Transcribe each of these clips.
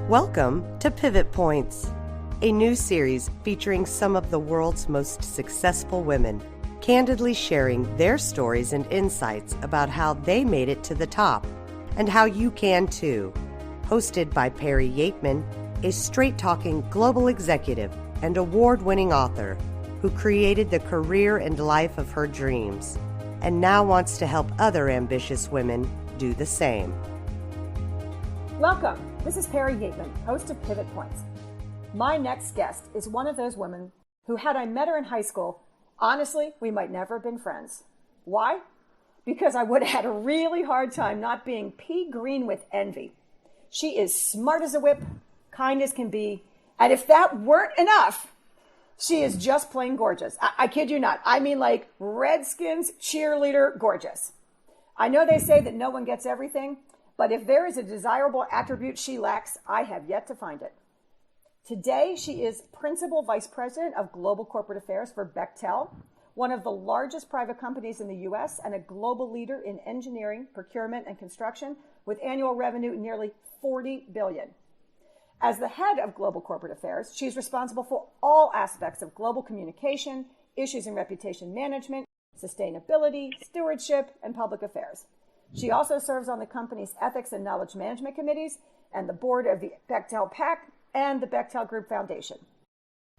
Welcome to Pivot Points, a new series featuring some of the world's most successful women, candidly sharing their stories and insights about how they made it to the top and how you can too. Hosted by Perry Yeatman, a straight-talking global executive and award-winning author who created the career and life of her dreams and now wants to help other ambitious women do the same. Welcome. This is Perry Yeatman, host of Pivot Points. My next guest is one of those women who, had I met her in high school, honestly, we might never have been friends. Why? Because I would have had a really hard time not being pea green with envy. She is smart as a whip, kind as can be, and if that weren't enough, she is just plain gorgeous. I kid you not. I mean, like Redskins cheerleader gorgeous. I know they say that no one gets everything, but if there is a desirable attribute she lacks, I have yet to find it. Today, she is Principal Vice President of Global Corporate Affairs for Bechtel, one of the largest private companies in the U.S. and a global leader in engineering, procurement, and construction with annual revenue nearly $40 billion. As the head of Global Corporate Affairs, she's responsible for all aspects of global communication, issues and reputation management, sustainability, stewardship, and public affairs. She also serves on the company's Ethics and Knowledge Management Committees and the board of the Bechtel PAC and the Bechtel Group Foundation.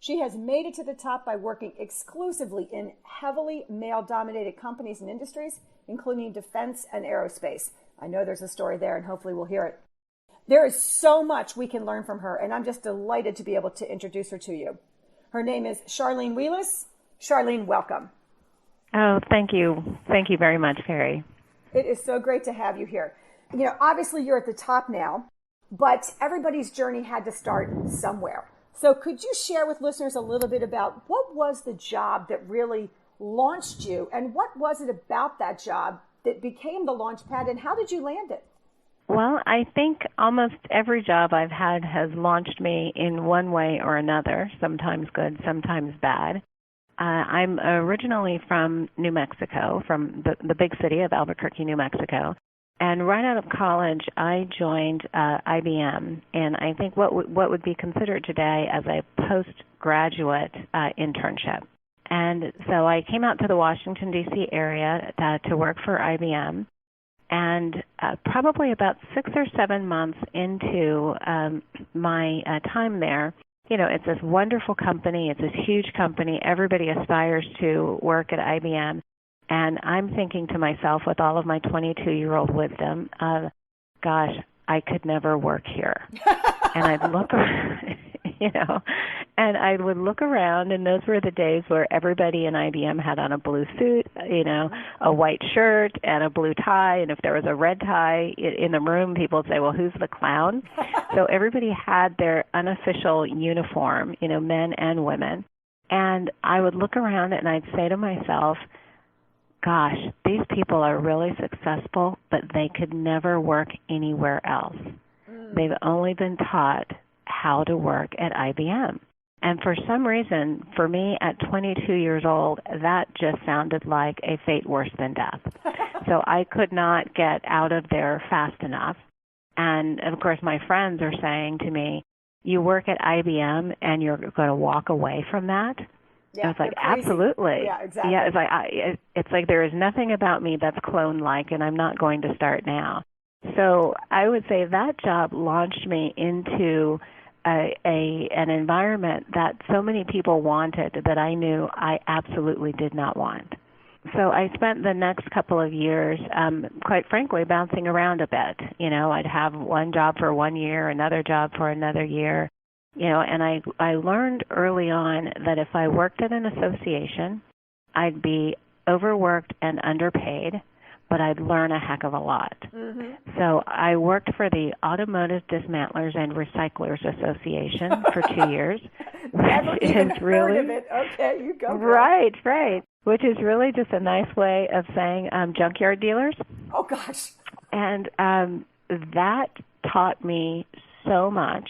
She has made it to the top by working exclusively in heavily male-dominated companies and industries, including defense and aerospace. I know there's a story there, and hopefully we'll hear it. There is so much we can learn from her, and I'm just delighted to be able to introduce her to you. Her name is Charlene Wheeless. Charlene, welcome. Oh, thank you. Thank you very much, Perry. It is so great to have you here. You know, obviously you're at the top now, but everybody's journey had to start somewhere. So could you share with listeners a little bit about what was the job that really launched you, and what was it about that job that became the launch pad, and how did you land it? Well, I think almost every job I've had has launched me in one way or another, sometimes good, sometimes bad. I'm originally from New Mexico, from the big city of Albuquerque, New Mexico. And right out of college, I joined IBM, and I think what would be considered today as a postgraduate internship. And so I came out to the Washington, D.C. area to work for IBM. And probably about 6 or 7 months into my time there, you know, it's this wonderful company. It's this huge company. Everybody aspires to work at IBM. And I'm thinking to myself, with all of my 22-year-old wisdom, gosh, I could never work here. And I'd look around, you know, and I would look around, and those were the days where everybody in IBM had on a blue suit, you know, a white shirt and a blue tie. And if there was a red tie in the room, people would say, well, who's the clown? So everybody had their unofficial uniform, you know, men and women. And I would look around and I'd say to myself, gosh, these people are really successful, but they could never work anywhere else. They've only been taught how to work at IBM. And for some reason, for me at 22 years old, that just sounded like a fate worse than death. So I could not get out of there fast enough. And of course, my friends are saying to me, you work at IBM and you're going to walk away from that? Yeah, I was like, absolutely. Yeah, exactly. Yeah, it's like there is nothing about me that's clone-like, and I'm not going to start now. So I would say that job launched me into an environment that so many people wanted that I knew I absolutely did not want. So I spent the next couple of years, quite frankly, bouncing around a bit. You know, I'd have one job for 1 year, another job for another year. You know, and I learned early on that if I worked at an association, I'd be overworked and underpaid, but I'd learn a heck of a lot. Mm-hmm. So I worked for the Automotive Dismantlers and Recyclers Association for 2 years. Never even heard of it. Okay, you go. Right. Which is really just a nice way of saying junkyard dealers. Oh, gosh. And that taught me so much.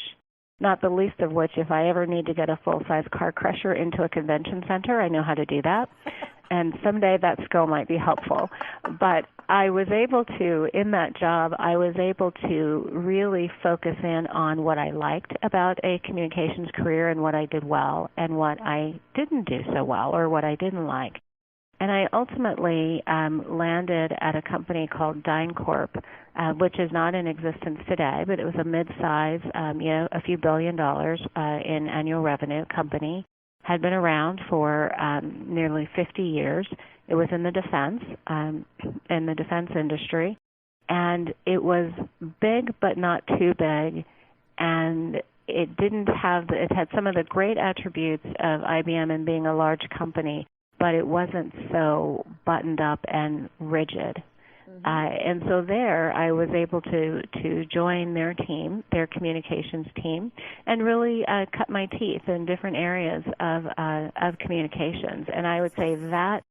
Not the least of which, if I ever need to get a full-size car crusher into a convention center, I know how to do that. And someday that skill might be helpful. But I was able to, in that job, I was able to really focus in on what I liked about a communications career and what I did well and what I didn't do so well or what I didn't like. And I ultimately landed at a company called DynCorp, which is not in existence today, but it was a mid-size, a few $billion in annual revenue company. Had been around for nearly 50 years. It was in the defense industry, and it was big but not too big, and it had some of the great attributes of IBM and being a large company, but it wasn't so buttoned up and rigid. And so there I was able to join their team, their communications team, and really cut my teeth in different areas of communications. And I would say that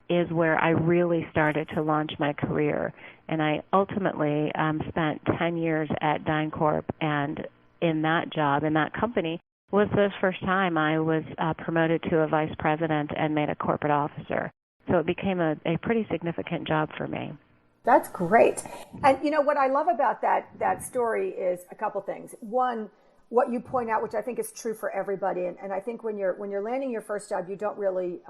is where I really started to launch my career. And I ultimately spent 10 years at DynCorp, and in that job, in that company, was the first time I was promoted to a vice president and made a corporate officer. So it became a pretty significant job for me. That's great. And you know what I love about that story is a couple things. One, what you point out, which I think is true for everybody, and I think when you're landing your first job, you don't really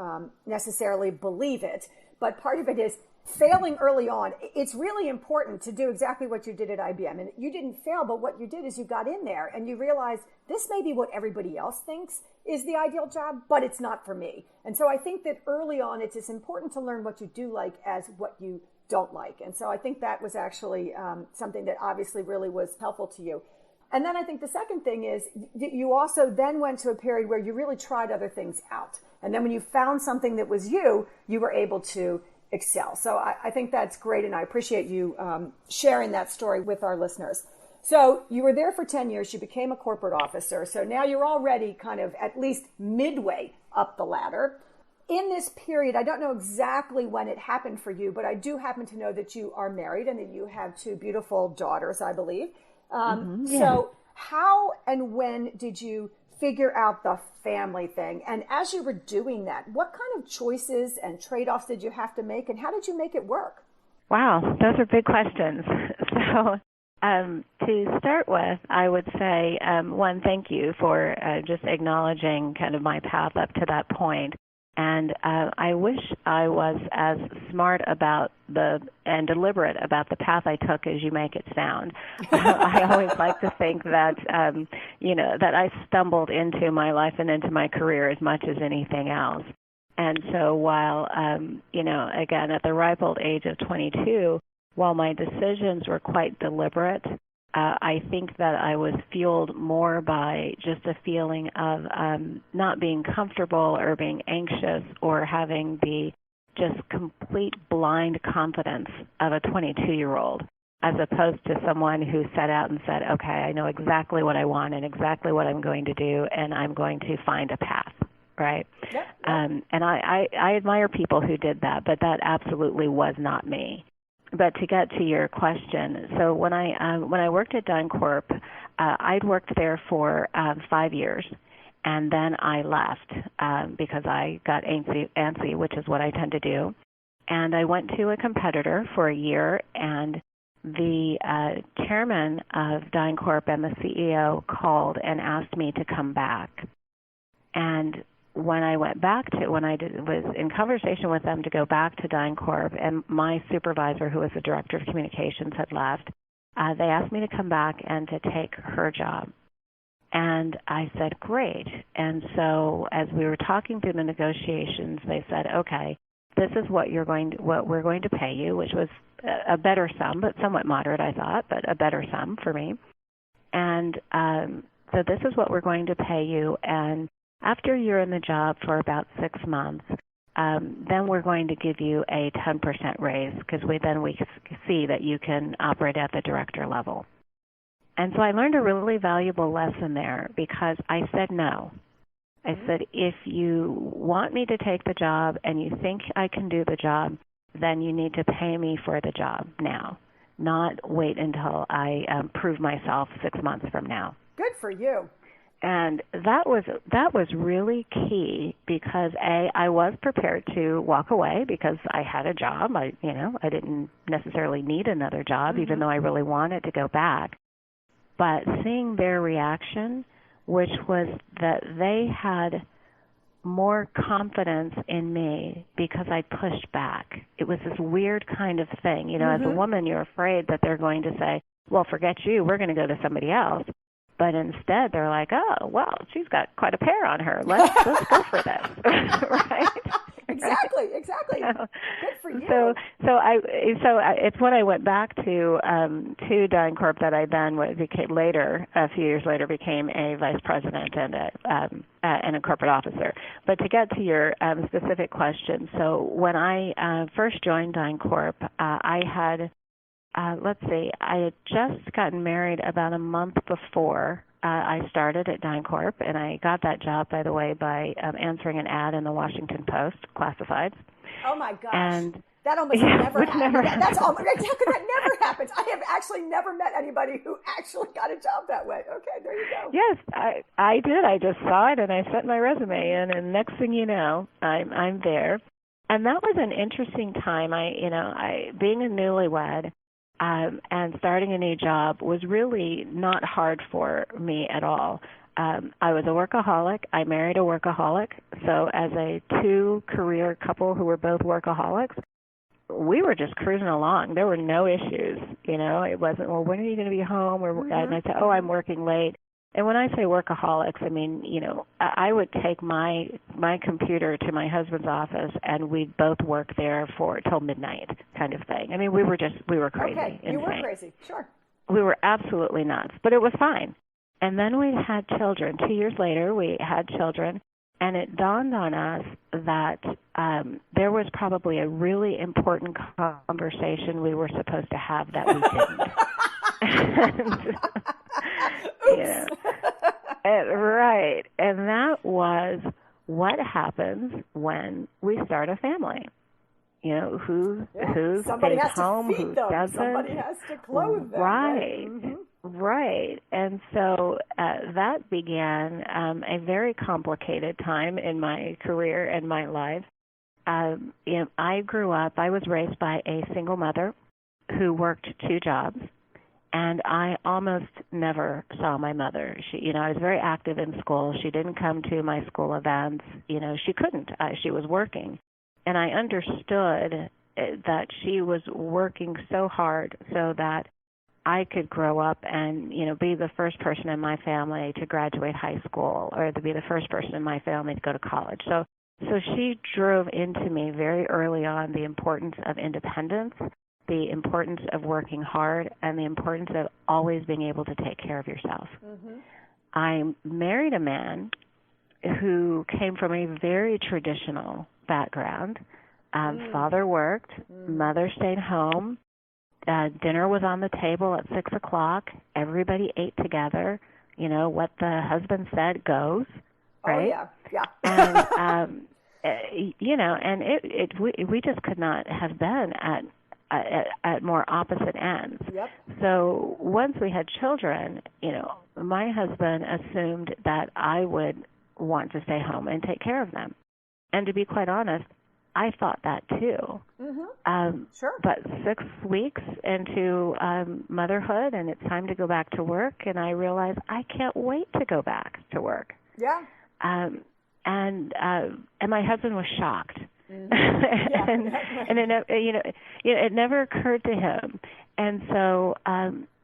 necessarily believe it. But part of it is failing early on. It's really important to do exactly what you did at IBM. And you didn't fail, but what you did is you got in there and you realized this may be what everybody else thinks is the ideal job, but it's not for me. And so I think that early on, it's as important to learn what you do like as what you don't like. And so I think that was actually something that obviously really was helpful to you. And then I think the second thing is you also then went to a period where you really tried other things out. And then when you found something that was you were able to excel. So I think that's great. And I appreciate you sharing that story with our listeners. So you were there for 10 years. You became a corporate officer. So now you're already kind of at least midway up the ladder. In this period, I don't know exactly when it happened for you, but I do happen to know that you are married and that you have two beautiful daughters, I believe. So how and when did you figure out the family thing? And as you were doing that, what kind of choices and trade-offs did you have to make, and how did you make it work? Wow, those are big questions. So to start with, I would say, one, thank you for just acknowledging kind of my path up to that point. And I wish I was as smart about and deliberate about the path I took as you make it sound. I always like to think that, that I stumbled into my life and into my career as much as anything else. And so while, again, at the ripe old age of 22, while my decisions were quite deliberate, I think that I was fueled more by just a feeling of not being comfortable or being anxious or having the just complete blind confidence of a 22-year-old, as opposed to someone who set out and said, okay, I know exactly what I want and exactly what I'm going to do, and I'm going to find a path, right? Yep. And I admire people who did that, but that absolutely was not me. But to get to your question, so when I worked at DynCorp, I'd worked there for 5 years, and then I left because I got antsy, which is what I tend to do. And I went to a competitor for a year, and the chairman of DynCorp and the CEO called and asked me to come back. And when I was in conversation with them to go back to DynCorp, and my supervisor, who was the director of communications, had left, they asked me to come back and to take her job. And I said, great. And so as we were talking through the negotiations, they said, okay, this is what we're going to pay you, which was a better sum, but somewhat moderate, I thought, but a better sum for me. And so this is what we're going to pay you, and after you're in the job for about 6 months, then we're going to give you a 10% raise because we see that you can operate at the director level. And so I learned a really valuable lesson there because I said no. I said, if you want me to take the job and you think I can do the job, then you need to pay me for the job now, not wait until I prove myself 6 months from now. Good for you. And that was really key because I was prepared to walk away because I had a job. I didn't necessarily need another job, even though I really wanted to go back. But seeing their reaction, which was that they had more confidence in me because I pushed back. It was this weird kind of thing. As a woman, you're afraid that they're going to say, well, forget you, we're going to go to somebody else. But instead, they're like, oh, well, she's got quite a pair on her. Let's go for this, right? Exactly. Good for you. So it's when I went back to DynCorp that I then became later, a few years later, became a vice president and a corporate officer. But to get to your specific question, so when I first joined DynCorp, I had. I had just gotten married about a month before I started at DynCorp, and I got that job, by the way, by answering an ad in the Washington Post, classified. Oh, my gosh. And that almost never happens. That's almost, exactly, that never happens. I have actually never met anybody who actually got a job that way. Okay, there you go. Yes, I did. I just saw it, and I sent my resume in, and next thing you know, I'm there. And that was an interesting time. I being a newlywed, and starting a new job was really not hard for me at all. I was a workaholic. I married a workaholic. So as a two-career couple who were both workaholics, we were just cruising along. There were no issues. It wasn't, well, when are you going to be home? And I said, oh, I'm working late. And when I say workaholics, I mean, I would take my computer to my husband's office, and we'd both work there till midnight, kind of thing. I mean, we were crazy. Okay, you insane. were crazy, sure. We were absolutely nuts, but it was fine. And then we had children. 2 years later, we had children, and it dawned on us that there was probably a really important conversation we were supposed to have that we didn't. Right. And that was what happens when we start a family. Who somebody stays has home, to feed who them. doesn't. Somebody has to clothe them. Right. Mm-hmm. Right. And so that began a very complicated time in my career and my life. I was raised by a single mother who worked two jobs. And I almost never saw my mother. I was very active in school. She didn't come to my school events. She couldn't. She was working. And I understood that she was working so hard so that I could grow up and, be the first person in my family to graduate high school or to be the first person in my family to go to college. So she drove into me very early on the importance of independence, the importance of working hard, and the importance of always being able to take care of yourself. Mm-hmm. I married a man who came from a very traditional background. Father worked, mother stayed home, dinner was on the table at 6 o'clock, everybody ate together. What the husband said goes, right? Oh, yeah. And, and we just could not have been at more opposite ends. Yep. So once we had children, my husband assumed that I would want to stay home and take care of them. And to be quite honest, I thought that too. Mm-hmm. Sure. But 6 weeks into motherhood, and it's time to go back to work, and I realized I can't wait to go back to work. Yeah. And my husband was shocked. Mm-hmm. and it never occurred to him, and so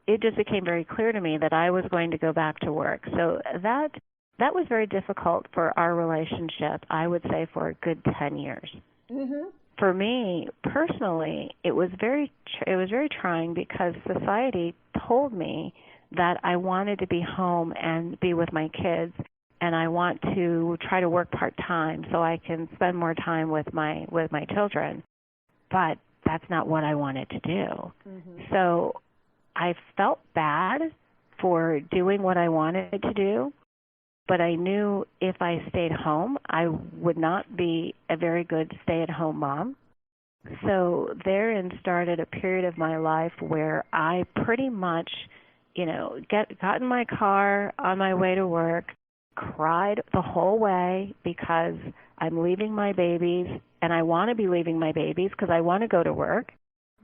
it just became very clear to me that I was going to go back to work. So that was very difficult for our relationship. I would say for a good 10 years. Mm-hmm. For me personally, it was very trying because society told me that I wanted to be home and be with my kids. And I want to try to work part-time so I can spend more time with my children. But that's not what I wanted to do. Mm-hmm. So I felt bad for doing what I wanted to do, but I knew if I stayed home, I would not be a very good stay-at-home mom. So therein started a period of my life where I pretty much, got in my car on my way to work, cried the whole way because I'm leaving my babies, and I want to be leaving my babies because I want to go to work,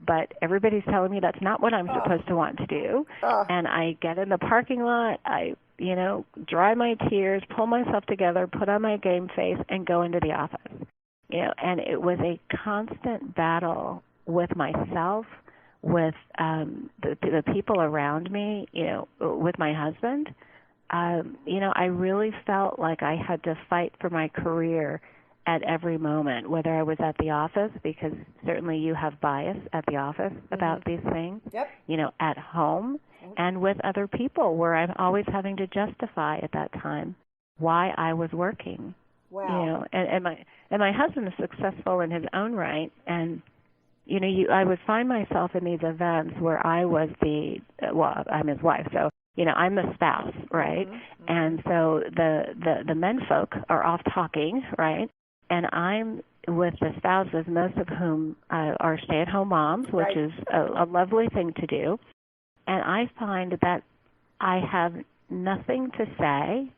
but everybody's telling me that's not what I'm supposed to want to do. And I get in the parking lot, I, dry my tears, pull myself together, put on my game face, and go into the office. And it was a constant battle with myself, with the people around me, with my husband. I really felt like I had to fight for my career at every moment, whether I was at the office, because certainly you have bias at the office about these things, at home and with other people, where I'm always having to justify at that time why I was working. Wow. And my husband is successful in his own right, and I would find myself in these events where I was I'm his wife, so I'm the spouse, right? And so the men folk are off talking, right? And I'm with the spouses, most of whom are stay-at-home moms, which is a lovely thing to do. And I find that I have nothing to say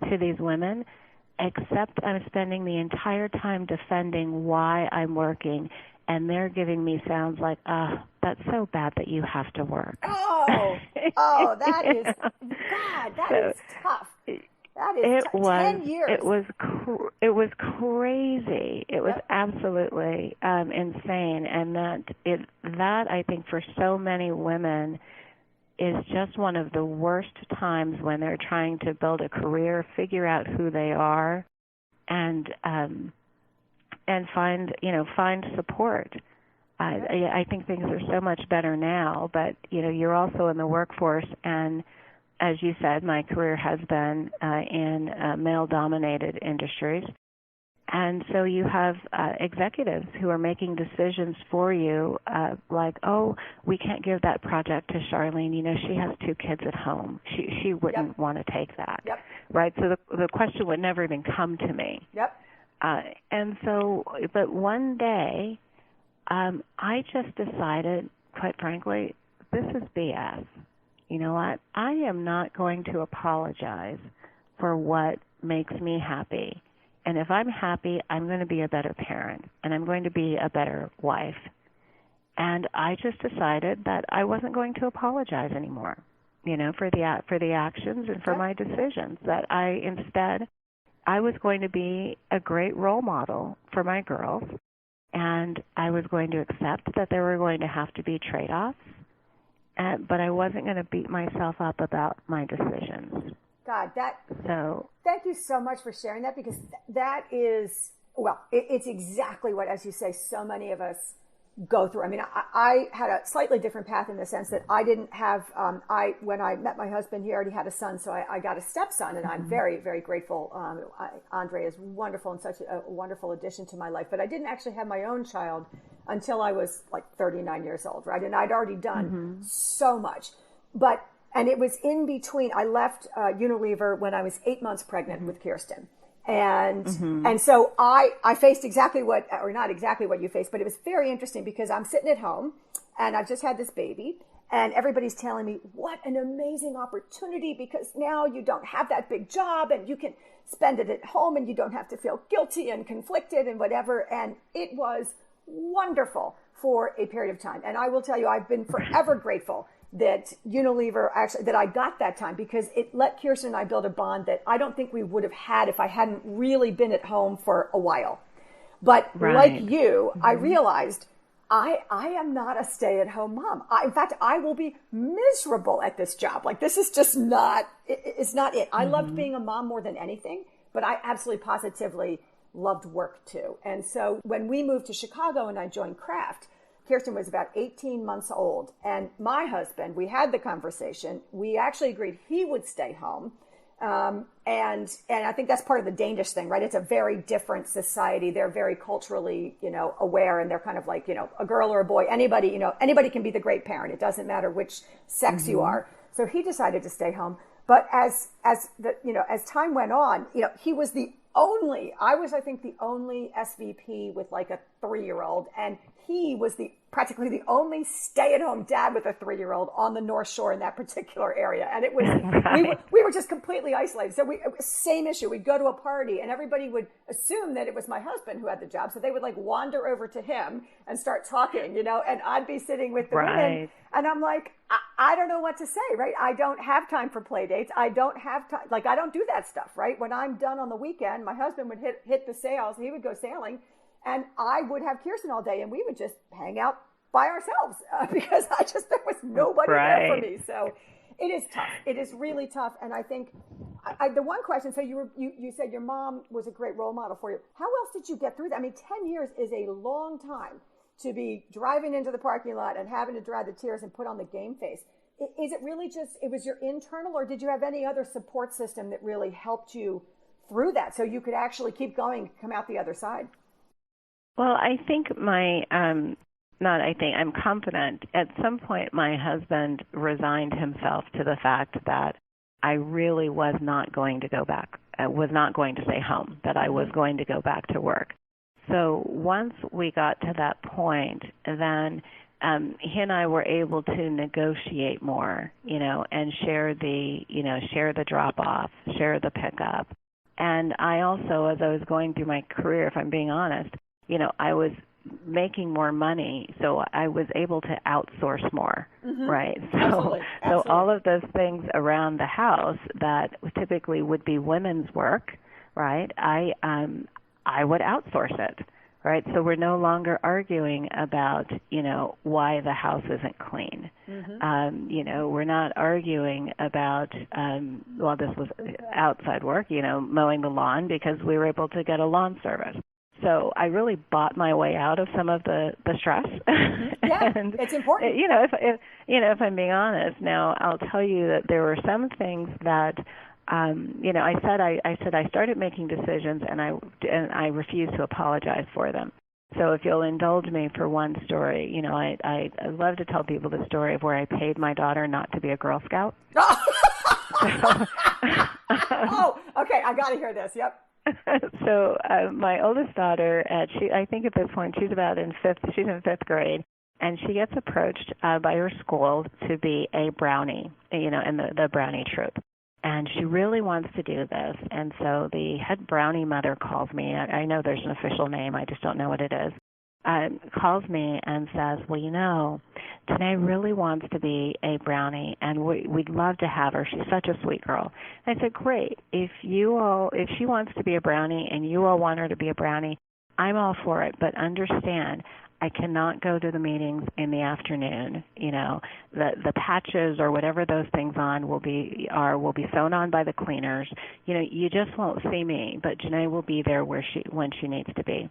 to these women except I'm spending the entire time defending why I'm working, and they're giving me sounds like, that's so bad that you have to work. That is, God, that is tough. That is 10 years. It was crazy. It was absolutely insane, and that I think for so many women is just one of the worst times when they're trying to build a career, figure out who they are, and find support. I think things are so much better now, but you're also in the workforce, and as you said, my career has been in male-dominated industries. And so you have executives who are making decisions for you, like, we can't give that project to Charlene. She has 2 kids at home. She wouldn't want to take that, right? So the question would never even come to me. And so, but one day, I just decided, quite frankly, this is BS. You know what? I am not going to apologize for what makes me happy. And if I'm happy, I'm going to be a better parent, and I'm going to be a better wife. And I just decided that I wasn't going to apologize anymore, for the actions and for my decisions. That I was going to be a great role model for my girls, and I was going to accept that there were going to have to be trade-offs, but I wasn't going to beat myself up about my decisions. God, thank you so much for sharing that, because that is, it's exactly what, as you say, so many of us go through. I mean, I had a slightly different path in the sense that I didn't have, when I met my husband, he already had a son, so I got a stepson, and I'm very, very grateful. Andre is wonderful and such a wonderful addition to my life, but I didn't actually have my own child until I was like 39 years old, right? And I'd already done so much. And it was in between. I left Unilever when I was 8 months pregnant with Kirsten. And so I faced exactly not exactly what you faced, but it was very interesting because I'm sitting at home and I've just had this baby, and everybody's telling me what an amazing opportunity, because now you don't have that big job and you can spend it at home and you don't have to feel guilty and conflicted and whatever. And it was wonderful for a period of time. And I will tell you, I've been forever grateful that Unilever that I got that time, because it let Kirsten and I build a bond that I don't think we would have had if I hadn't really been at home for a while. But like you, I realized I am not a stay-at-home mom. In fact, I will be miserable at this job. Like, this is just not, it's not it. I loved being a mom more than anything, but I absolutely positively loved work too. And so when we moved to Chicago and I joined Kraft, Kirsten was about 18 months old, and my husband, we had the conversation. We actually agreed he would stay home. And I think that's part of the Danish thing, right? It's a very different society. They're very culturally, aware, and they're kind of like, a girl or a boy, anybody can be the great parent. It doesn't matter which sex you are. So he decided to stay home. But as time went on, he was I think the only SVP with like a 3-year-old, and he was the practically the only stay-at-home dad with a 3-year-old on the North Shore in that particular area. And it was, right. we were just completely isolated. So same issue. We'd go to a party and everybody would assume that it was my husband who had the job. So they would like wander over to him and start talking, you know, and I'd be sitting with the women and I'm like, I don't know what to say, right? I don't have time for play dates. I don't have time. Like, I don't do that stuff, right? When I'm done on the weekend, my husband would hit the sails. He would go sailing. And I would have Kirsten all day, and we would just hang out by ourselves because there was nobody there for me. So it is tough. It is really tough. And I think the one question, so you said your mom was a great role model for you. How else did you get through that? I mean, 10 years is a long time to be driving into the parking lot and having to dry the tears and put on the game face. Is it really just, it was your internal, or did you have any other support system that really helped you through that so you could actually keep going, come out the other side? Well, I think I'm confident. At some point, my husband resigned himself to the fact that I really was not going to go back, was not going to stay home, that I was going to go back to work. So once we got to that point, then he and I were able to negotiate more, you know, and share the drop-off, share the pickup. And I also, as I was going through my career, if I'm being honest, you know, I was making more money, so I was able to outsource more, right? So, Absolutely. so all of those things around the house that typically would be women's work, right? I would outsource it, right? So we're no longer arguing about, you know, why the house isn't clean. You know, we're not arguing about, well, this was outside work, you know, mowing the lawn because we were able to get a lawn service. So I really bought my way out of some of the stress. Yeah, and, it's important. You know, if I'm being honest, now I'll tell you that there were some things that, you know, I said I started making decisions and I refused to apologize for them. So if you'll indulge me for one story, you know, I love to tell people the story of where I paid my daughter not to be a Girl Scout. Oh, okay, I got to hear this. Yep. So my oldest daughter, I think at this point she's in fifth grade, and she gets approached by her school to be a brownie, you know, in the brownie troop. And she really wants to do this. And so the head brownie mother calls me. I know there's an official name. I just don't know what it is. Calls me and says, well, you know, Janae really wants to be a brownie, and we'd love to have her. She's such a sweet girl. And I said, great. If she wants to be a brownie and you all want her to be a brownie, I'm all for it. But understand, I cannot go to the meetings in the afternoon. You know, the patches or whatever those things on will be sewn on by the cleaners. You know, you just won't see me, but Janae will be there when she needs to be.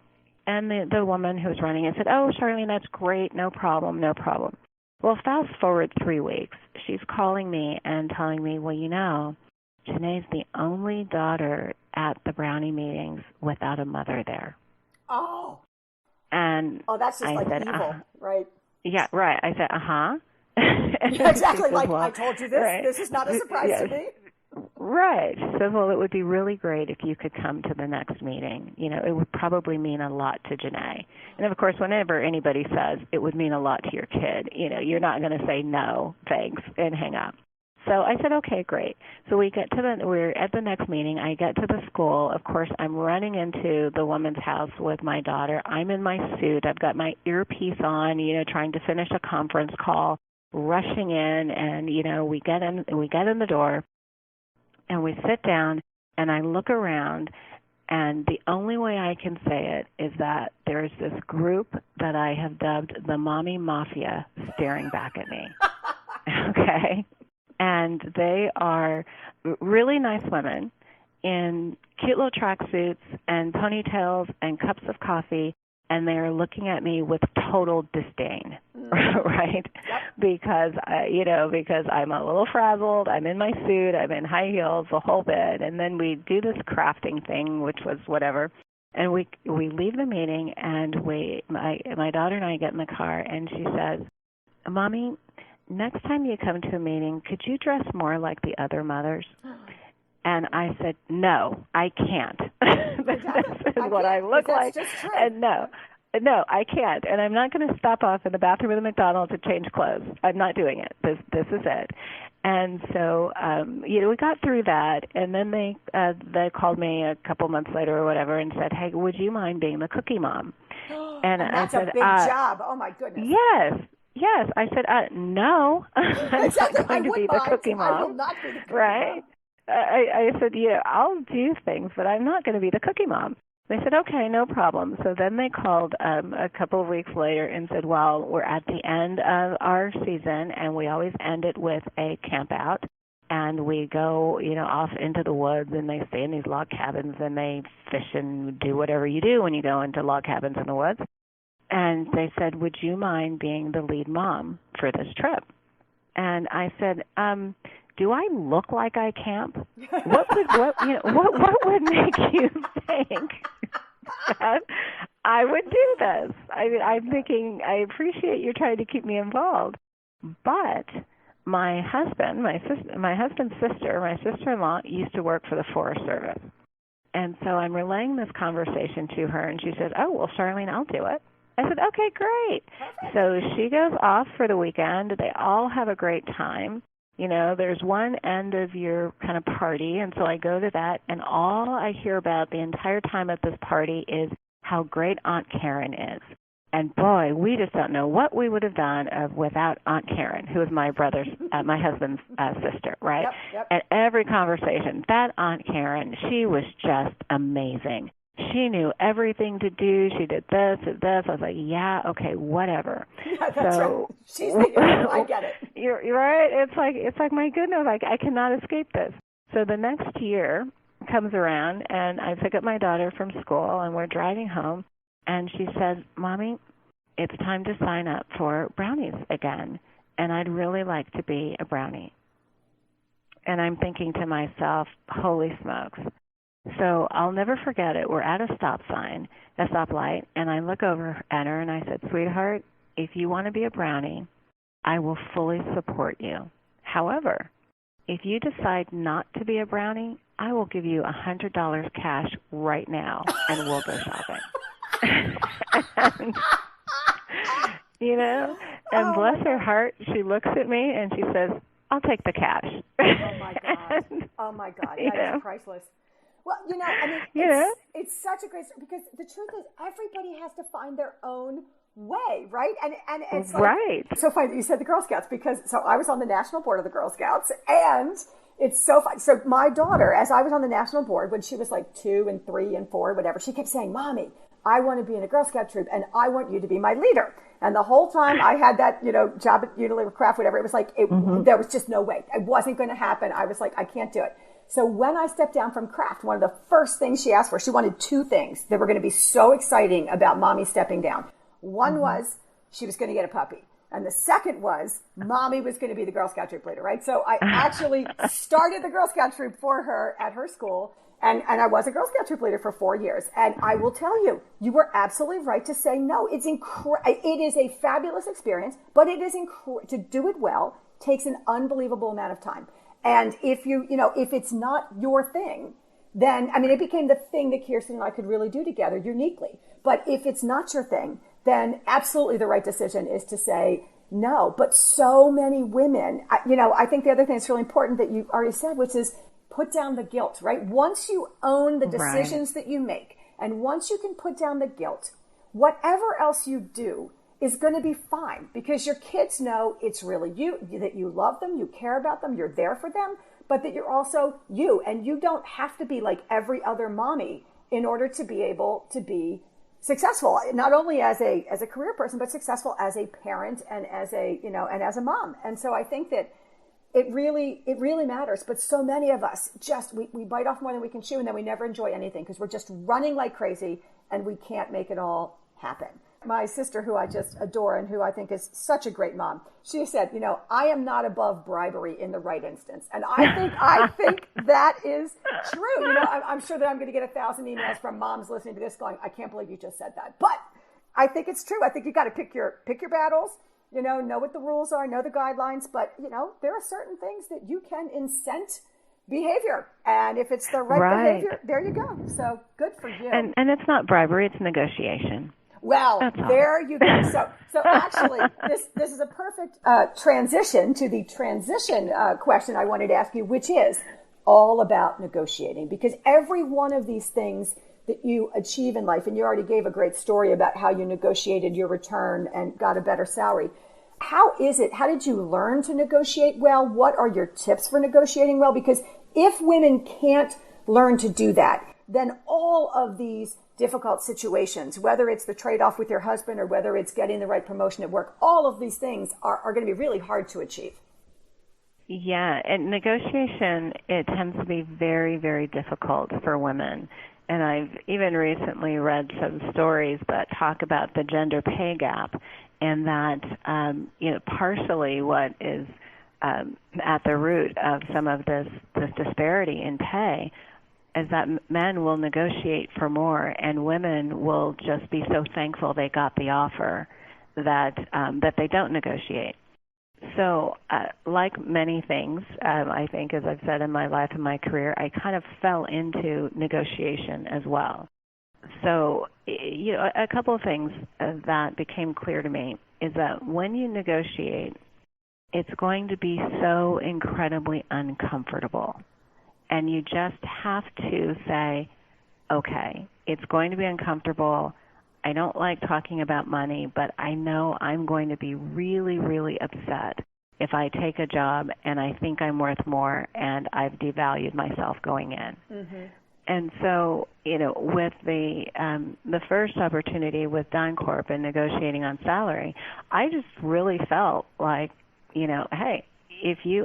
And the woman who was running it said, oh, Charlene, that's great. No problem. Well, fast forward 3 weeks. She's calling me and telling me, well, you know, Janae's the only daughter at the brownie meetings without a mother there. Oh. And that's just I like said, evil, right? Yeah, right. I said, Yeah, exactly. Said, like, well, I told you this. Right. This is not a surprise to me. Right. She said, well, it would be really great if you could come to the next meeting. You know, it would probably mean a lot to Janae. And, of course, whenever anybody says it would mean a lot to your kid, you know, you're not going to say no, thanks, and hang up. So I said, okay, great. So we're at the next meeting. I get to the school. Of course, I'm running into the woman's house with my daughter. I'm in my suit. I've got my earpiece on, you know, trying to finish a conference call, rushing in, and, you know, we get in the door. And we sit down, and I look around, and the only way I can say it is that there's this group that I have dubbed the Mommy Mafia staring back at me. Okay? And they are really nice women in cute little tracksuits and ponytails and cups of coffee, and they're looking at me with total disdain, right? Yep. Because I'm a little frazzled, I'm in my suit, I'm in high heels, the whole bit, and then we do this crafting thing, which was whatever, and we leave the meeting, and my daughter and I get in the car, and she says, Mommy, next time you come to a meeting, could you dress more like the other mothers? And I said, no, I can't. This is what I look like. And no, No, I can't, and I'm not going to stop off in the bathroom of the McDonald's to change clothes. I'm not doing it. This is it. And so, we got through that, and then they called me a couple months later or whatever and said, "Hey, would you mind being the cookie mom?" And that's I said, a big job. Oh my goodness. Yes. I said, no, I'm not going to be the cookie mom. I will not be the cookie mom. I said, I'll do things, but I'm not going to be the cookie mom. They said, okay, no problem. So then they called a couple of weeks later and said, well, we're at the end of our season, and we always end it with a camp out. And we go, off into the woods, and they stay in these log cabins, and they fish and do whatever you do when you go into log cabins in the woods. And they said, would you mind being the lead mom for this trip? And I said, do I look like I camp? What would make you think that I would do this? I'm thinking, I appreciate you trying to keep me involved, but my husband's sister, my sister-in-law, used to work for the Forest Service. And so I'm relaying this conversation to her, and she said, oh, well, Charlene, I'll do it. I said, okay, great. So she goes off for the weekend. They all have a great time. There's one end of your kind of party, and so I go to that, and all I hear about the entire time at this party is how great Aunt Karen is. And boy, we just don't know what we would have done without Aunt Karen, who is my husband's sister, right? Yep. At every conversation, that Aunt Karen, she was just amazing. She knew everything to do. She did this, did this. I was like, yeah, okay, whatever. Yeah, that's right. She's thinking, I get it. You're right. It's like my goodness, I cannot escape this. So the next year comes around, and I pick up my daughter from school, and we're driving home, and she says, Mommy, it's time to sign up for brownies again, and I'd really like to be a brownie. And I'm thinking to myself, holy smokes. So I'll never forget it. We're at a stoplight, and I look over at her, and I said, sweetheart, if you want to be a brownie, I will fully support you. However, if you decide not to be a brownie, I will give you $100 cash right now, and we'll go shopping. And bless her heart, she looks at me, and she says, I'll take the cash. Oh, my God. Oh, my God. That is priceless. Well, it's such a great story, because the truth is everybody has to find their own way, right? And it's right. So funny that you said the Girl Scouts, because I was on the national board of the Girl Scouts, and it's so funny. So my daughter, as I was on the national board, when she was like 2 and 3 and 4, whatever, she kept saying, Mommy, I want to be in a Girl Scout troop, and I want you to be my leader. And the whole time I had that, job at Unilever Craft, whatever, it was like, there was just no way. It wasn't going to happen. I was like, I can't do it. So when I stepped down from Kraft, one of the first things she asked for, she wanted 2 things that were going to be so exciting about Mommy stepping down. One was she was going to get a puppy. And the second was Mommy was going to be the Girl Scout troop leader, right? So I actually started the Girl Scout troop for her at her school. And I was a Girl Scout troop leader for 4 years. And I will tell you, you were absolutely right to say no. It is a fabulous experience, but it is to do it well takes an unbelievable amount of time. And if if it's not your thing, then, it became the thing that Kirsten and I could really do together uniquely. But if it's not your thing, then absolutely the right decision is to say no. But so many women, I think the other thing that's really important that you already said, which is put down the guilt, right? Once you own the decisions that you make, and once you can put down the guilt, whatever else you do is going to be fine, because your kids know it's really you, that you love them, you care about them, you're there for them, but that you're also you, and you don't have to be like every other mommy in order to be able to be successful, not only as a career person, but successful as a parent and as a mom. And so I think that it really matters. But so many of us we bite off more than we can chew, and then we never enjoy anything because we're just running like crazy and we can't make it all happen. My sister, who I just adore and who I think is such a great mom, she said, I am not above bribery in the right instance. And I think that is true. I'm sure that I'm going to get 1,000 emails from moms listening to this going, I can't believe you just said that. But I think it's true. I think you got to pick your battles, know what the rules are, know the guidelines. But, there are certain things that you can incent behavior. And if it's the right behavior, there you go. So good for you. And it's not bribery, it's negotiation. Well, there you go. So actually, this is a perfect transition to the transition question I wanted to ask you, which is all about negotiating. Because every one of these things that you achieve in life, and you already gave a great story about how you negotiated your return and got a better salary. How did you learn to negotiate well? What are your tips for negotiating well? Because if women can't learn to do that, then all of these difficult situations, whether it's the trade-off with your husband or whether it's getting the right promotion at work, all of these things are going to be really hard to achieve. Yeah, and negotiation, it tends to be very, very difficult for women. And I've even recently read some stories that talk about the gender pay gap, and that partially what is at the root of some of this disparity in pay is that men will negotiate for more, and women will just be so thankful they got the offer that they don't negotiate. So, like many things, I think, as I've said in my life and my career, I kind of fell into negotiation as well. So, a couple of things that became clear to me is that when you negotiate, it's going to be so incredibly uncomfortable. And you just have to say, okay, it's going to be uncomfortable. I don't like talking about money, but I know I'm going to be really, really upset if I take a job and I think I'm worth more and I've devalued myself going in. Mm-hmm. And so, with the first opportunity with DynCorp and negotiating on salary, I just really felt like, hey,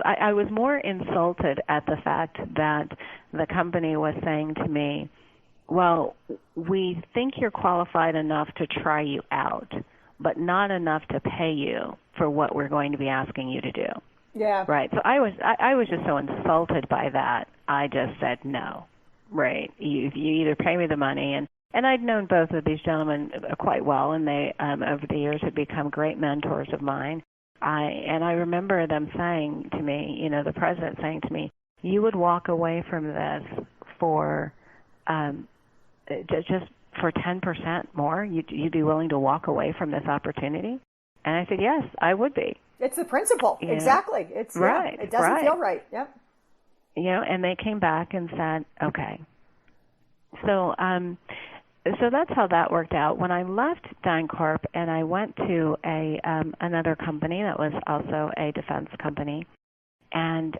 I was more insulted at the fact that the company was saying to me, well, we think you're qualified enough to try you out, but not enough to pay you for what we're going to be asking you to do. Yeah. Right. So I was just so insulted by that. I just said no. Right. You either pay me the money, and I'd known both of these gentlemen quite well, and they over the years had become great mentors of mine. I remember them saying to me, the president saying to me, you would walk away from this for just for 10% more? You'd be willing to walk away from this opportunity? And I said, yes, I would be. It's the principle. Yeah. Exactly. It's right. Yeah, it doesn't feel right. Yep. And they came back and said, okay. So that's how that worked out. When I left DynCorp and I went to another company that was also a defense company, and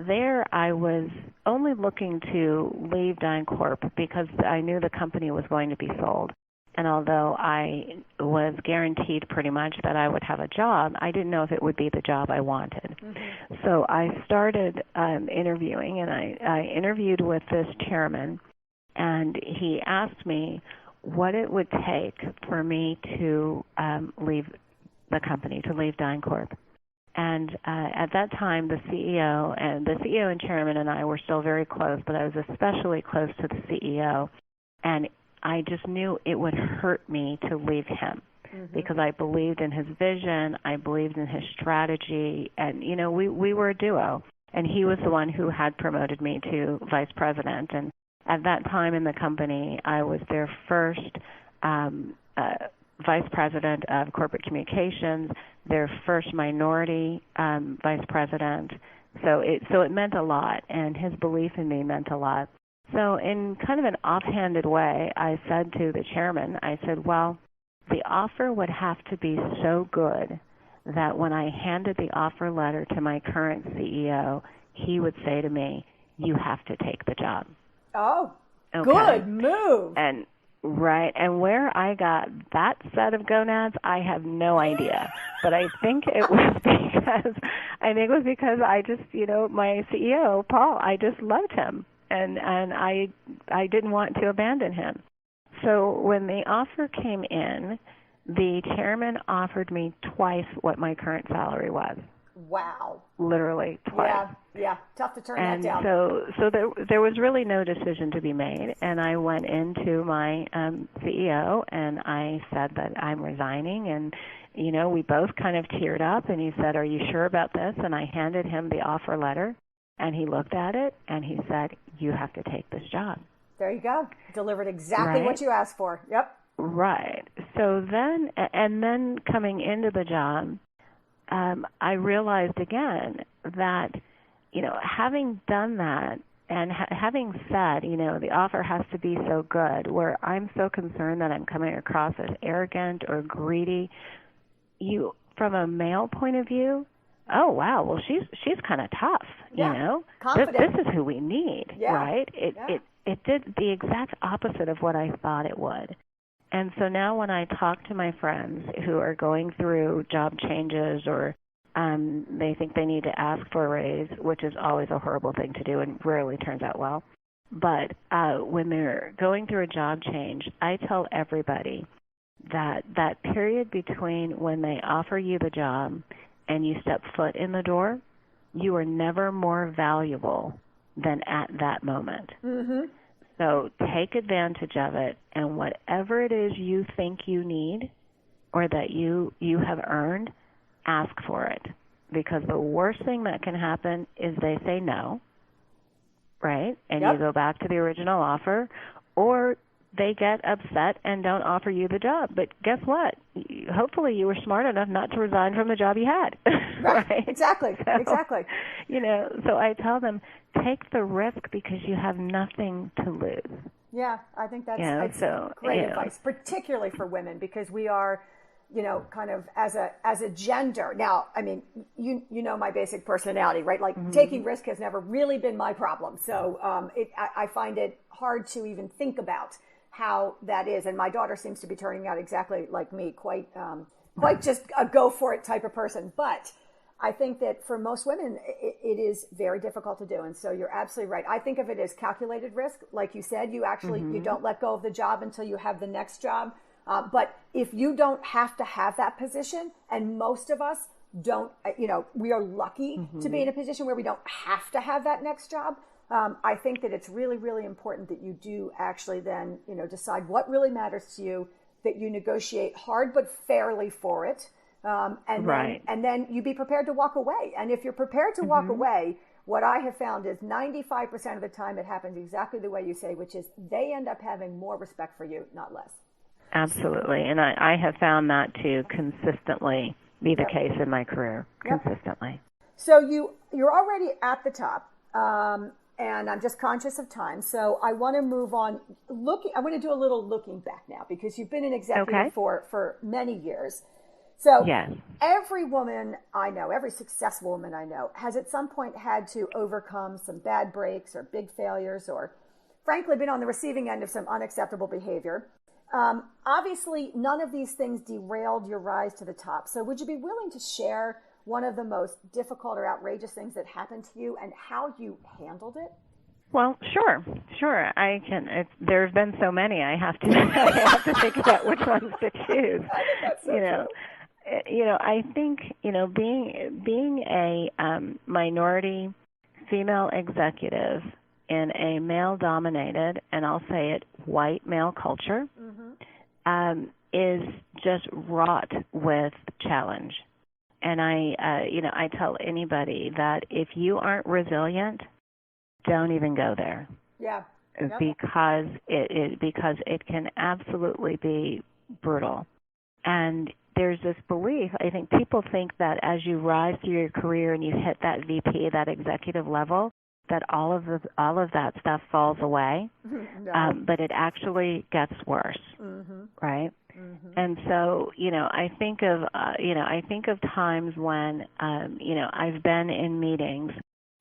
there I was only looking to leave DynCorp because I knew the company was going to be sold. And although I was guaranteed pretty much that I would have a job, I didn't know if it would be the job I wanted. Mm-hmm. So I started interviewing, and I interviewed with this chairman, and he asked me what it would take for me to leave the company, to leave DynCorp. And at that time, the CEO and chairman and I were still very close, but I was especially close to the CEO. And I just knew it would hurt me to leave him, mm-hmm. because I believed in his vision, I believed in his strategy, and, we were a duo. And he was the one who had promoted me to vice president. And at that time in the company, I was their first vice president of corporate communications, their first minority vice president. So it meant a lot, and his belief in me meant a lot. So in kind of an offhanded way, I said to the chairman, I said, well, the offer would have to be so good that when I handed the offer letter to my current CEO, he would say to me, you have to take the job. Oh, okay. Good move. And right, and where I got that set of gonads, I have no idea. But I think it was because I just, my CEO, Paul, I just loved him. And I didn't want to abandon him. So when the offer came in, the chairman offered me twice what my current salary was. Wow. Literally twice. Yeah. Tough to turn that down. So there was really no decision to be made, and I went into my CEO and I said that I'm resigning, and we both kind of teared up, and he said, "Are you sure about this?" And I handed him the offer letter. And he looked at it, and he said, you have to take this job. There you go. Delivered exactly what you asked for. Yep. Right. So then, and then coming into the job, I realized again that, having done that and having said, the offer has to be so good, where I'm so concerned that I'm coming across as arrogant or greedy, from a male point of view, oh wow, well she's kind of tough, Confident. This is who we need, right? It did the exact opposite of what I thought it would. And so now when I talk to my friends who are going through job changes or they think they need to ask for a raise, which is always a horrible thing to do and rarely turns out well. But when they're going through a job change, I tell everybody that period between when they offer you the job and you step foot in the door, you are never more valuable than at that moment. Mm-hmm. So take advantage of it, and whatever it is you think you need or that you have earned, ask for it. Because the worst thing that can happen is they say no, right? And you go back to the original offer, or they get upset and don't offer you the job. But guess what? Hopefully you were smart enough not to resign from the job you had. Right? Exactly. So, Exactly. So I tell them, take the risk because you have nothing to lose. Yeah, I think that's great advice, particularly for women, because we are, kind of as a gender. Now, I mean, you know my basic personality, right? Like taking risk has never really been my problem. So I find it hard to even think about how that is. And my daughter seems to be turning out exactly like me, quite just a go for it type of person. But I think that for most women, it is very difficult to do. And so you're absolutely right. I think of it as calculated risk. Like you said, you actually, you don't let go of the job until you have the next job. But if you don't have to have that position, and most of us don't, we are lucky to be in a position where we don't have to have that next job. I think that it's really, really important that you do actually then, decide what really matters to you, that you negotiate hard but fairly for it. And then you be prepared to walk away. And if you're prepared to walk away, what I have found is 95% of the time it happens exactly the way you say, which is they end up having more respect for you, not less. Absolutely. And I have found that to consistently be the case in my career, consistently. So you're already at the top, and I'm just conscious of time. So I want to move on. I want to do a little looking back now, because you've been an executive for many years. So every woman I know, every successful woman I know, has at some point had to overcome some bad breaks or big failures, or frankly been on the receiving end of some unacceptable behavior. Obviously, none of these things derailed your rise to the top. So would you be willing to share one of the most difficult or outrageous things that happened to you and how you handled it? Well, sure. I can. There have been so many. I have to think about which ones to choose. I think being a minority female executive in a male-dominated, and I'll say it, white male culture, is just wrought with challenge. And I tell anybody that if you aren't resilient, don't even go there. Yeah. Because it can absolutely be brutal. And there's this belief, I think people think that as you rise through your career and you hit that VP, that executive level, that all of that stuff falls away. No. But it actually gets worse. Right? And so, I think of times when I've been in meetings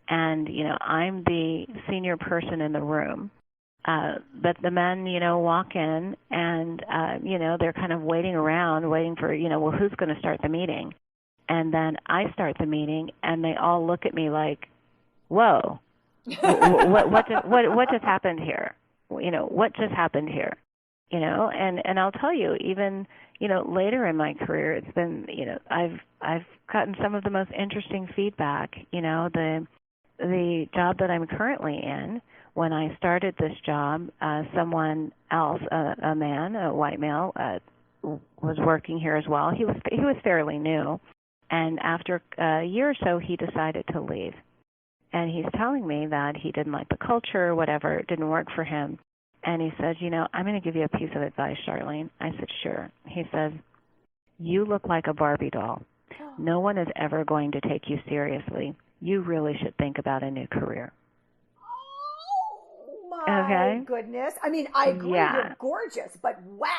and I'm the senior person in the room. But the men, walk in and, they're kind of waiting for, well, who's going to start the meeting? And then I start the meeting and they all look at me like, whoa, what just happened here? What just happened here? And I'll tell you, even, later in my career, it's been, I've gotten some of the most interesting feedback. The job that I'm currently in, when I started this job, someone else, a man, a white male, was working here as well. He was fairly new, and after a year or so, he decided to leave. And he's telling me that he didn't like the culture, whatever, it didn't work for him. And he said, I'm going to give you a piece of advice, Charlene. I said, sure. He says, you look like a Barbie doll. No one is ever going to take you seriously. You really should think about a new career. Oh, my goodness. I mean, I agree, you're gorgeous, but wow,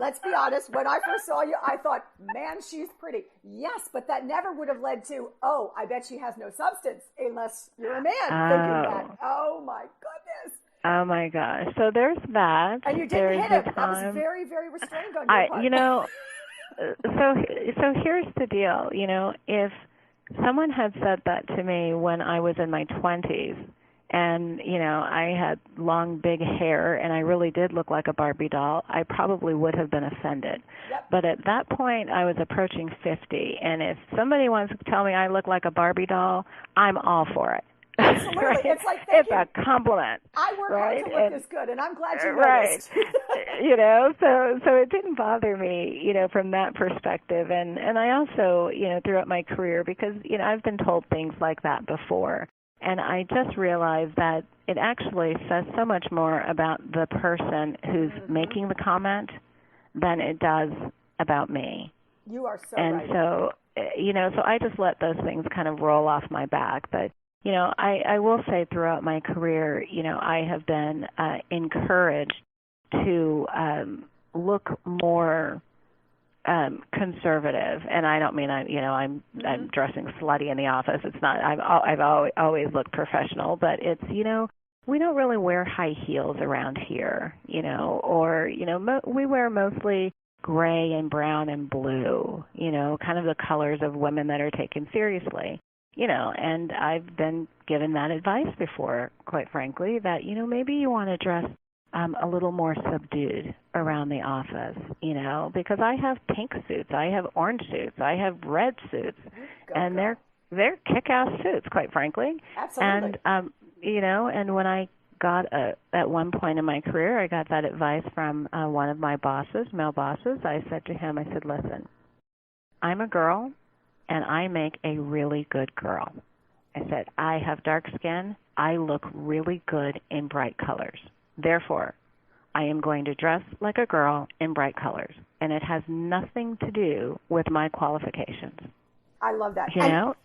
let's be honest. When I first saw you, I thought, man, she's pretty. Yes, but that never would have led to, I bet she has no substance unless you're a man thinking that. Oh, my goodness. Oh, my gosh. So there's that. And you didn't hit him. That was very, very restrained on your part. So here's the deal. If someone had said that to me when I was in my 20s, and, I had long, big hair, and I really did look like a Barbie doll, I probably would have been offended. Yep. But at that point, I was approaching 50, and if somebody wants to tell me I look like a Barbie doll, I'm all for it. Absolutely. Right? It's like, it's a compliment. I work hard to look this good, and I'm glad you noticed. So it didn't bother me, from that perspective. And I also, throughout my career, because, I've been told things like that before. And I just realized that it actually says so much more about the person who's making the comment than it does about me. You are so right. right. And so I just let those things kind of roll off my back. But, I will say throughout my career, I have been encouraged to look more conservative, and I don't mean I'm dressing slutty in the office. It's not. I've always looked professional, but it's we don't really wear high heels around here, or we wear mostly gray and brown and blue, kind of the colors of women that are taken seriously. And I've been given that advice before, quite frankly, that, maybe you want to dress a little more subdued around the office, because I have pink suits, I have orange suits, I have red suits, and they're kick-ass suits, quite frankly. Absolutely. And, and when I got at one point in my career, I got that advice from one of my bosses, male bosses. I said to him, I said, listen, I'm a girl, and I make a really good girl. I said, I have dark skin. I look really good in bright colors. Therefore, I am going to dress like a girl in bright colors. And it has nothing to do with my qualifications. I love that.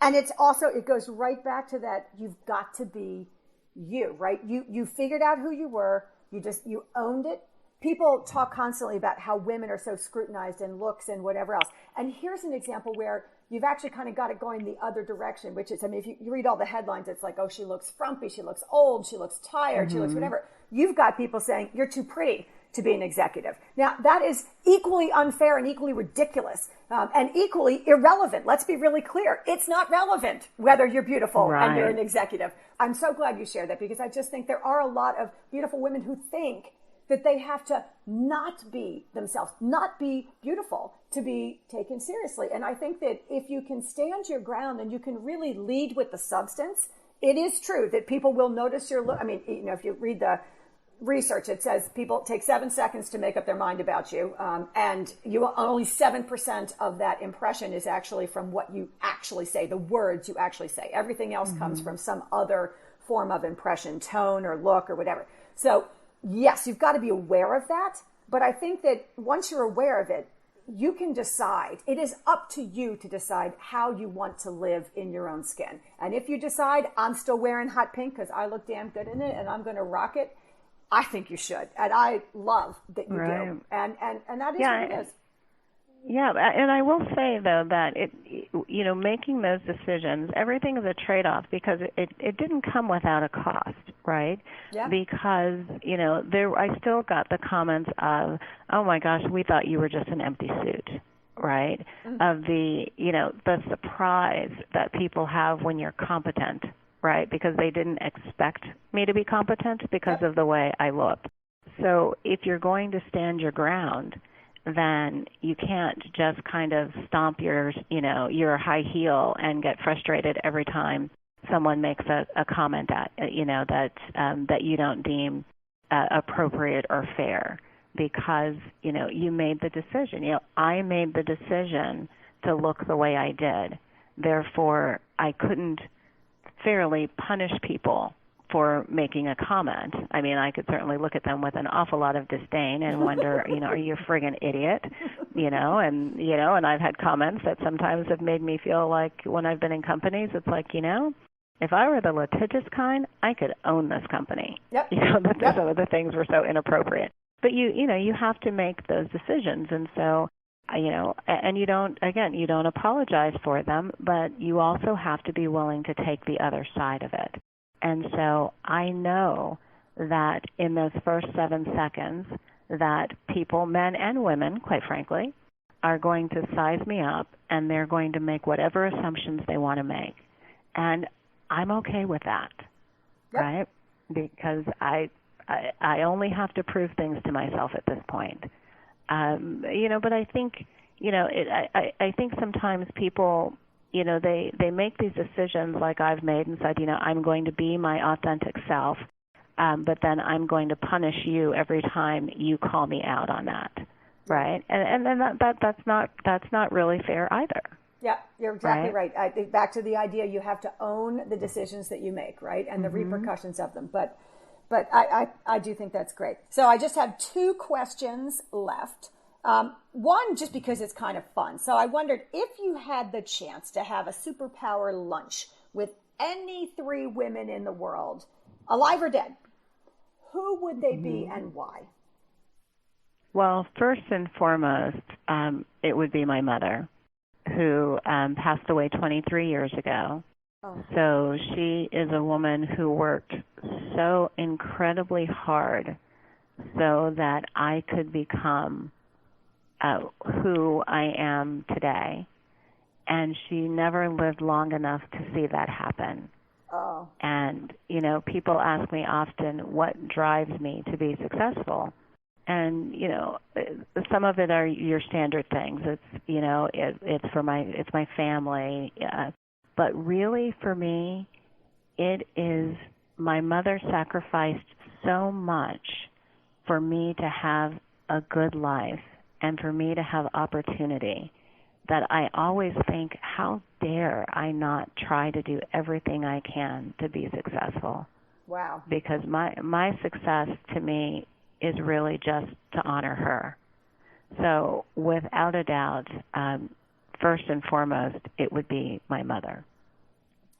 And it's also, it goes right back to that, you've got to be you, right? You figured out who you were. You owned it. People talk constantly about how women are so scrutinized in looks and whatever else. And here's an example where you've actually kind of got it going the other direction, which is, if you read all the headlines, it's like, she looks frumpy, she looks old, she looks tired, she looks whatever. You've got people saying, you're too pretty to be an executive. Now, that is equally unfair and equally ridiculous and equally irrelevant. Let's be really clear. It's not relevant whether you're beautiful and you're an executive. I'm so glad you shared that, because I just think there are a lot of beautiful women who think that they have to not be themselves, not be beautiful to be taken seriously. And I think that if you can stand your ground and you can really lead with the substance, it is true that people will notice your look. If you read the research, it says people take 7 seconds to make up their mind about you. And only 7% of that impression is actually from what you actually say, the words you actually say. Everything else comes from some other form of impression, tone or look or whatever. So yes, you've got to be aware of that. But I think that once you're aware of it, you can decide. It is up to you to decide how you want to live in your own skin. And if you decide, I'm still wearing hot pink because I look damn good in it and I'm going to rock it, I think you should. And I love that you do. And that is what it is. Yeah, and I will say, though, that making those decisions, everything is a trade-off, because it didn't come without a cost, right? Yeah. Because, I still got the comments of, oh, my gosh, we thought you were just an empty suit, right? Of the surprise that people have when you're competent, right? Because they didn't expect me to be competent because of the way I looked. So if you're going to stand your ground, then you can't just kind of stomp your high heel and get frustrated every time someone makes a comment that you don't deem appropriate or fair, because you made the decision. I made the decision to look the way I did. Therefore, I couldn't fairly punish people for making a comment. I mean, I could certainly look at them with an awful lot of disdain and wonder, are you a friggin' idiot? And I've had comments that sometimes have made me feel like when I've been in companies, it's like, if I were the litigious kind, I could own this company. Yep. That some of the things were so inappropriate. But you have to make those decisions, and so and you don't apologize for them, but you also have to be willing to take the other side of it. And so I know that in those first 7 seconds that people, men and women, quite frankly, are going to size me up, and they're going to make whatever assumptions they want to make. And I'm okay with that, right? Because I only have to prove things to myself at this point. But I think, I think sometimes people, they make these decisions like I've made and said, I'm going to be my authentic self, but then I'm going to punish you every time you call me out on that, right? And then that's not really fair either. Yeah, you're exactly right. I think back to the idea you have to own the decisions that you make, right, and the repercussions of them. But I do think that's great. So I just have 2 questions left. One, just because it's kind of fun. So I wondered if you had the chance to have a superpower lunch with any 3 women in the world, alive or dead, who would they be and why? Well, first and foremost, it would be my mother, who passed away 23 years ago. Oh. So she is a woman who worked so incredibly hard so that I could become who I am today. And she never lived long enough to see that happen. Oh. And, people ask me often what drives me to be successful. And, some of it are your standard things. It's, it's my family. But really for me, it is my mother sacrificed so much for me to have a good life and for me to have opportunity that I always think, how dare I not try to do everything I can to be successful? Wow. Because my success to me is really just to honor her. So without a doubt, first and foremost, it would be my mother.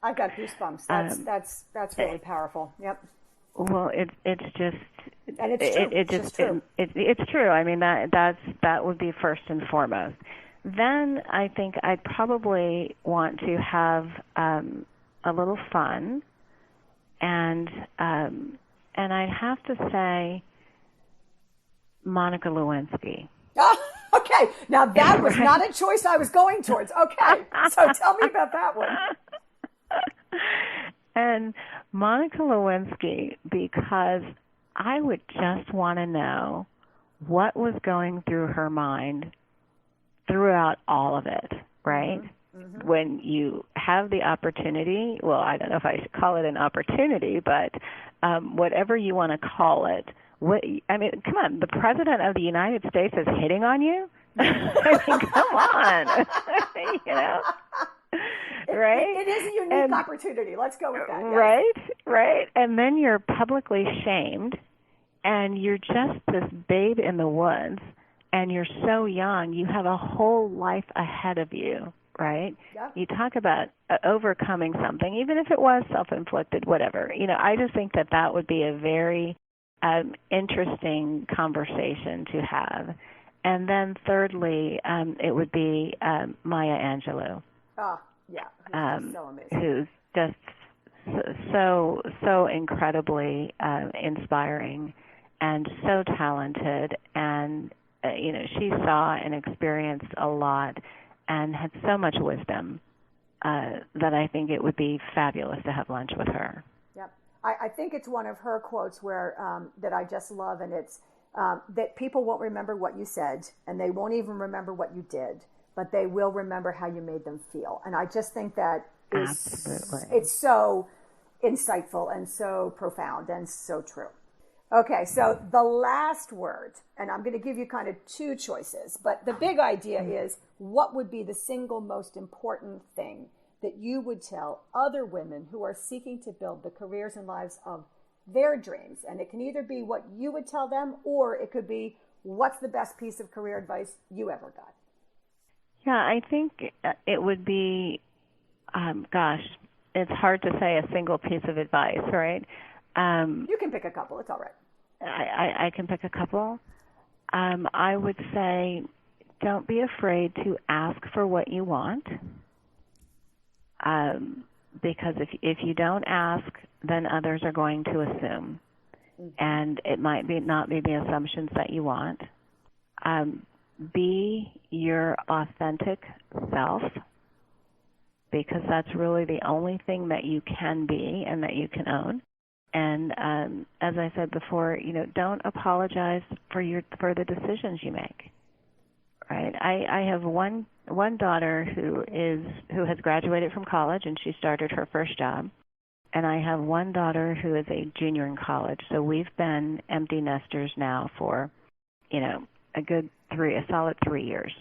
I've got goosebumps. That's really powerful. Yep. Well, it's just, and it's true. It's true. It's true. I mean that would be first and foremost. Then I think I'd probably want to have a little fun, and I'd have to say Monica Lewinsky. Okay, now that was not a choice I was going towards. Okay, so tell me about that one. And Monica Lewinsky, because I would just want to know what was going through her mind throughout all of it, right? Mm-hmm. When you have the opportunity, well, I don't know if I should call it an opportunity, but whatever you want to call it, come on, the President of the United States is hitting on you? I mean, come on, Right? It is a unique opportunity. Let's go with that. Yes. Right. And then you're publicly shamed, and you're just this babe in the woods, and you're so young. You have a whole life ahead of you, right? Yep. You talk about overcoming something, even if it was self-inflicted, whatever. I just think that would be a very interesting conversation to have. And then thirdly, it would be Maya Angelou. Oh, yeah. Who's so amazing. Who's just so incredibly inspiring and so talented. And, she saw and experienced a lot and had so much wisdom that I think it would be fabulous to have lunch with her. Yep. I think it's one of her quotes where that I just love, and it's that people won't remember what you said, and they won't even remember what you did, but they will remember how you made them feel. And I just think that it's so insightful and so profound and so true. Okay, so the last word, and I'm going to give you kind of 2 choices, but the big idea is, what would be the single most important thing that you would tell other women who are seeking to build the careers and lives of their dreams? And it can either be what you would tell them, or it could be what's the best piece of career advice you ever got? Yeah, I think it would be, it's hard to say a single piece of advice, right? You can pick a couple. It's all right. I can pick a couple. I would say don't be afraid to ask for what you want, because if you don't ask, then others are going to assume, and it might not be the assumptions that you want. Be your authentic self, because that's really the only thing that you can be and that you can own. And as I said before, don't apologize for the decisions you make. Right? I have one daughter who has graduated from college, and she started her first job. And I have one daughter who is a junior in college. So we've been empty nesters now for, a solid 3 years.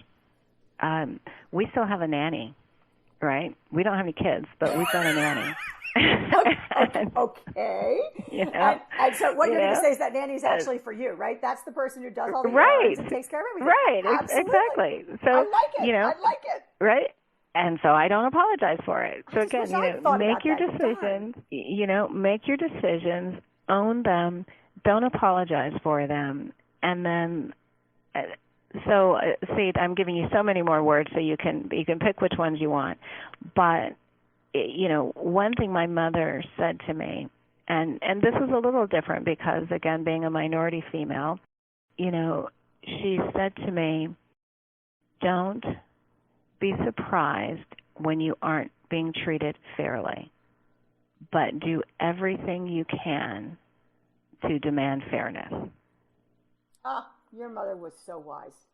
We still have a nanny, right? We don't have any kids, but we've got a nanny. Okay. And so what you're going to say is that nanny's actually for you, right? That's the person who does all the errands and takes care of everything. Right, exactly. So, I like it. I like it. Right? And so I don't apologize for it. So again, make your decisions, make your decisions, own them, don't apologize for them. And then, see, I'm giving you so many more words so you can pick which ones you want. But one thing my mother said to me, and this is a little different because, again, being a minority female, she said to me, don't be surprised when you aren't being treated fairly, but do everything you can to demand fairness. Your mother was so wise.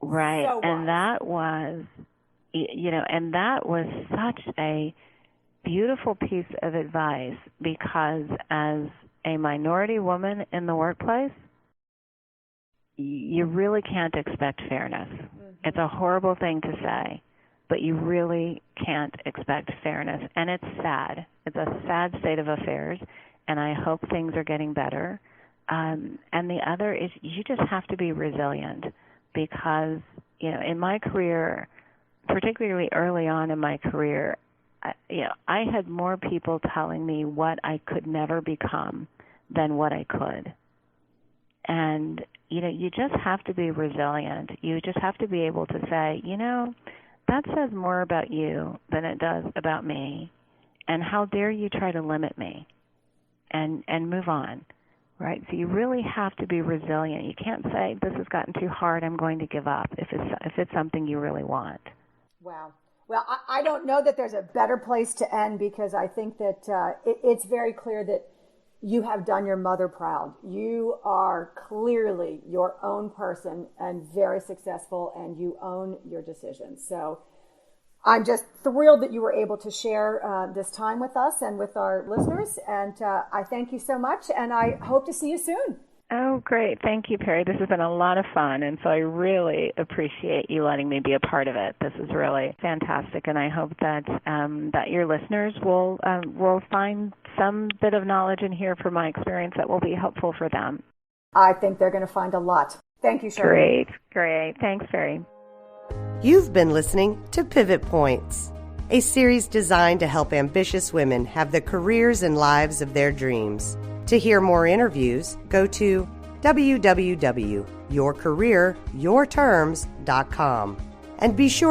Right, so wise. And that was... and that was such a beautiful piece of advice, because as a minority woman in the workplace, you really can't expect fairness. It's a horrible thing to say, but you really can't expect fairness. And it's sad. It's a sad state of affairs, and I hope things are getting better. And the other is you just have to be resilient, because, in my career, particularly early on in my career, I had more people telling me what I could never become than what I could. And, you just have to be resilient. You just have to be able to say, that says more about you than it does about me. And how dare you try to limit me, and move on. Right? So you really have to be resilient. You can't say, this has gotten too hard, I'm going to give up, if it's something you really want. Wow. Well, I don't know that there's a better place to end, because I think that it's very clear that you have done your mother proud. You are clearly your own person and very successful, and you own your decisions. So I'm just thrilled that you were able to share this time with us and with our listeners. And I thank you so much, and I hope to see you soon. Oh, great. Thank you, Perry. This has been a lot of fun, and so I really appreciate you letting me be a part of it. This is really fantastic, and I hope that that your listeners will find some bit of knowledge in here from my experience that will be helpful for them. I think they're going to find a lot. Thank you, Charlene. Great. Thanks, Perry. You've been listening to Pivot Points, a series designed to help ambitious women have the careers and lives of their dreams. To hear more interviews, go to www.yourcareeryourterms.com and be sure